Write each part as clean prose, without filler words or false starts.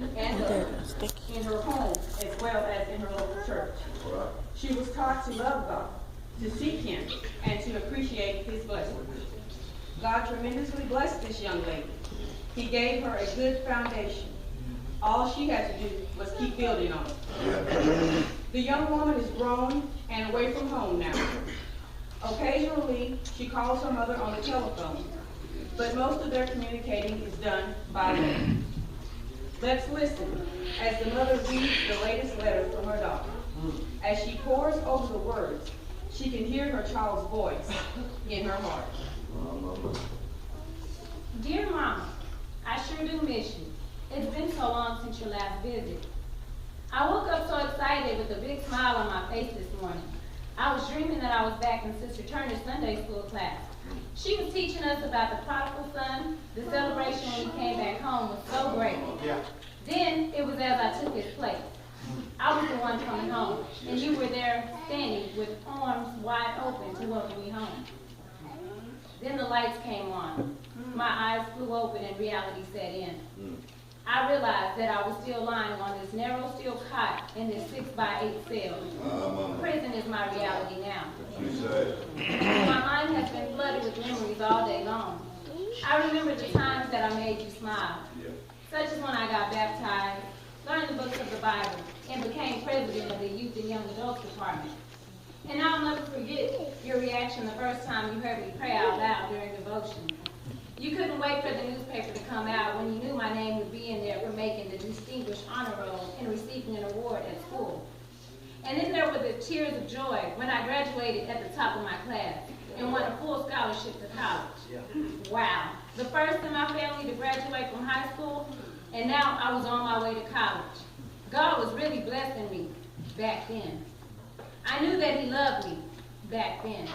and others in her home as well as in her local church. She was taught to love God, to seek Him, and to appreciate His blessings. God tremendously blessed this young lady. He gave her a good foundation. All she had to do was keep building on it. The young woman is grown and away from home now. Occasionally, she calls her mother on the telephone, but most of their communicating is done by letter. Let's listen as the mother reads the latest letter from her daughter. As she pores over the words, she can hear her child's voice in her heart. Dear Mama, I sure do miss you. It's been so long since your last visit. I woke up so excited with a big smile on my face this morning. I was dreaming that I was back in Sister Turner's Sunday school class. She was teaching us about the prodigal son. The celebration when he came back home was so great. Then it was as I took his place. I was the one coming home, and you were there standing with arms wide open to welcome me home. Then the lights came on. My eyes flew open and reality set in. I realized that I was still lying on this narrow steel cot in this 6x8 cell. Prison is my reality now. My mind has been flooded with memories all day long. I remember the times that I made you smile, such as when I got baptized, learned the books of the Bible, and became president of the Youth and Young Adults Department. And I'll never forget your reaction the first time you heard me pray out loud during devotion. You couldn't wait for the newspaper to come out when you knew my name would be in there for making the Distinguished Honor Roll and receiving an award at school. And then there were the tears of joy when I graduated at the top of my class and won a full scholarship to college. Wow, the first in my family to graduate from high school, and now I was on my way to college. God was really blessing me back then. I knew that He loved me back then.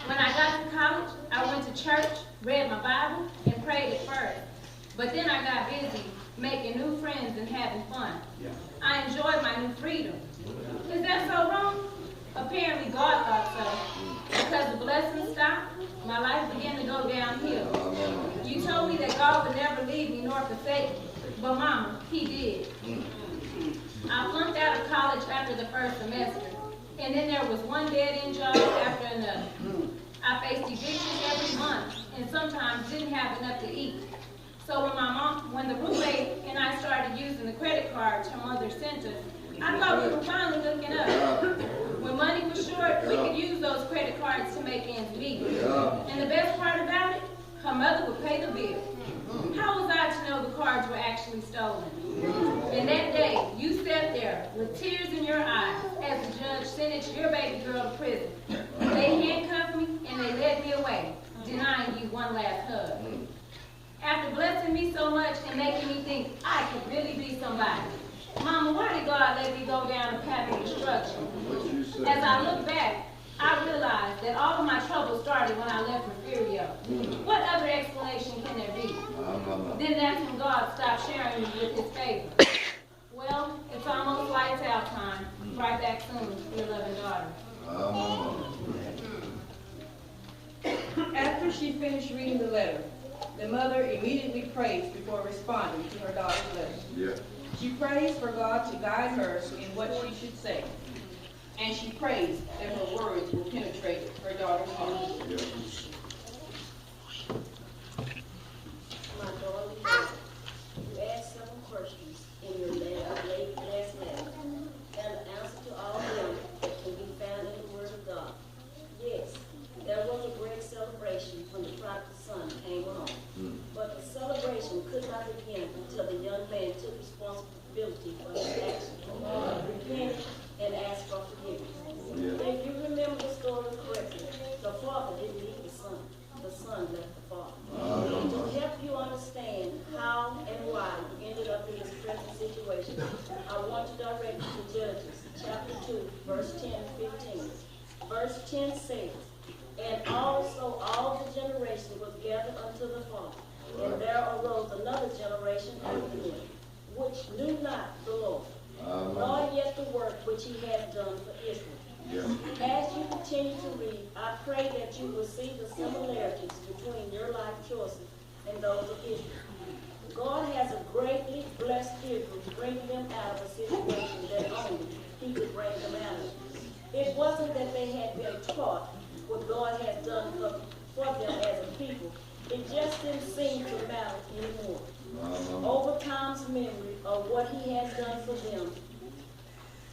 When I got to college, I went to church, read my Bible, and prayed at first. But then I got busy making new friends and having fun. I enjoyed my new freedom. Is that so wrong? Apparently God thought so. Because the blessings stopped, my life began to go downhill. You told me that God would never leave me nor forsake me. But Mama, He did. I flunked out of college after the first semester. And then there was one dead-end job after another. I faced evictions every month and sometimes didn't have enough to eat. So when the roommate and I started using the credit cards her mother sent us, I thought we were finally hooking up. When money was short, we could use those credit cards to make ends meet. And the best part about it, her mother would pay the bill. How was I to know the cards were actually stolen? And that day, you sat there with tears in your eyes as the judge sentenced your baby girl to prison. They handcuffed me and they led me away, denying you one last hug. After blessing me so much and making me think I could really be somebody, Mama, why did God let me go down a path of destruction? As I look back, I realized that all of my trouble started when I left Refugio. What other explanation can there be? Then that's when God stopped sharing me with His favor. Well, it's almost lights out time. Right back soon with your loving daughter. After she finished reading the letter, the mother immediately prays before responding to her daughter's letter. She prays for God to guide her in what she should say. And she prays that her words will penetrate her daughter's heart. My daughter, you asked several questions in your last letter, and the answer to all of them can be found in the Word of God. Yes, there was a great celebration when the prodigal son came home, but the celebration could not begin until the young man took responsibility for his actions, repented, and asked for forgiveness. If you remember the story correctly, the father didn't leave the son left the father. To help you understand how and why you ended up in this present situation, I want to direct you to Judges chapter 2, verse 10 and 15. Verse 10 says, "And also all the generation was gathered unto the father, and there arose another generation after them, which knew not the Lord, nor yet the work which He had done for Israel." As you continue to read, I pray that you will see the similarities between your life choices and those of Israel. God has a greatly blessed future God's memory of what he has done for them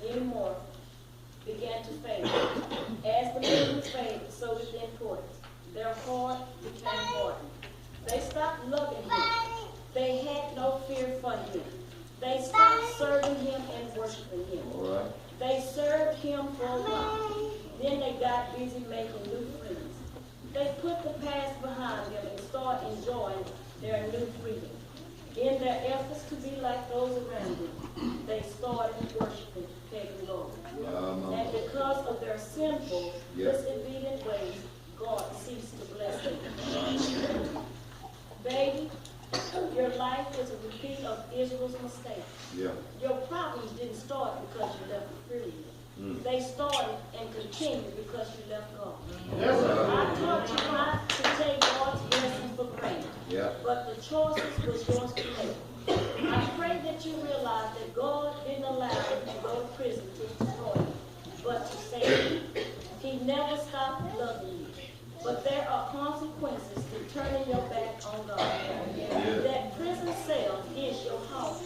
anymore began to fade. As the memories faded, so did the importance. Their heart became hardened. They stopped loving him. They had no fear for him. They stopped serving him and worshiping him. All right. They served him for a while. Then they got busy making new friends. They put the past behind them and started enjoying their new freedom. In their efforts to be like those around them, they started worshiping pagan gods. And because of their sinful, disobedient ways, God ceased to bless them. Baby, your life is a repeat of Israel's mistakes. Yeah. Your problems didn't start because you left freely. They started and continued because you left God. Yes, I taught you not to take God's blessings for granted. Yeah. But the choices was yours to make. I pray that you realize that God didn't allow you to go to prison to destroy you, but to save you. He never stopped loving you. But there are consequences to turning your back on God. That prison cell is your house.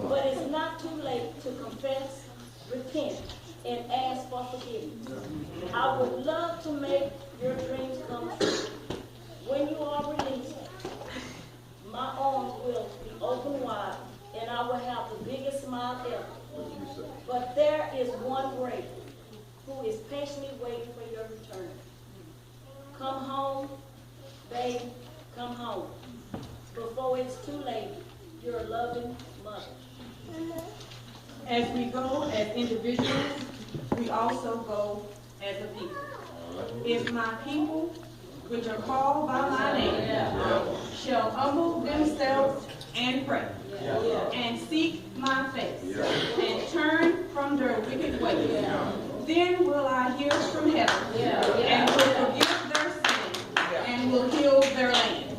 But it's not too late to confess, repent, and ask for forgiveness. I would love to make your dreams come true. When you are released, my arms will be open wide, and I will have the biggest smile ever. But there is one great who is patiently waiting for your return. Come home, baby, come home. Before it's too late, your loving mother. As we go as individuals, we also go as a people. If my people, which are called by my name, shall humble themselves and pray, and seek my face, and turn from their wicked ways, then will I hear from heaven, and will forgive their sins, and will heal their land.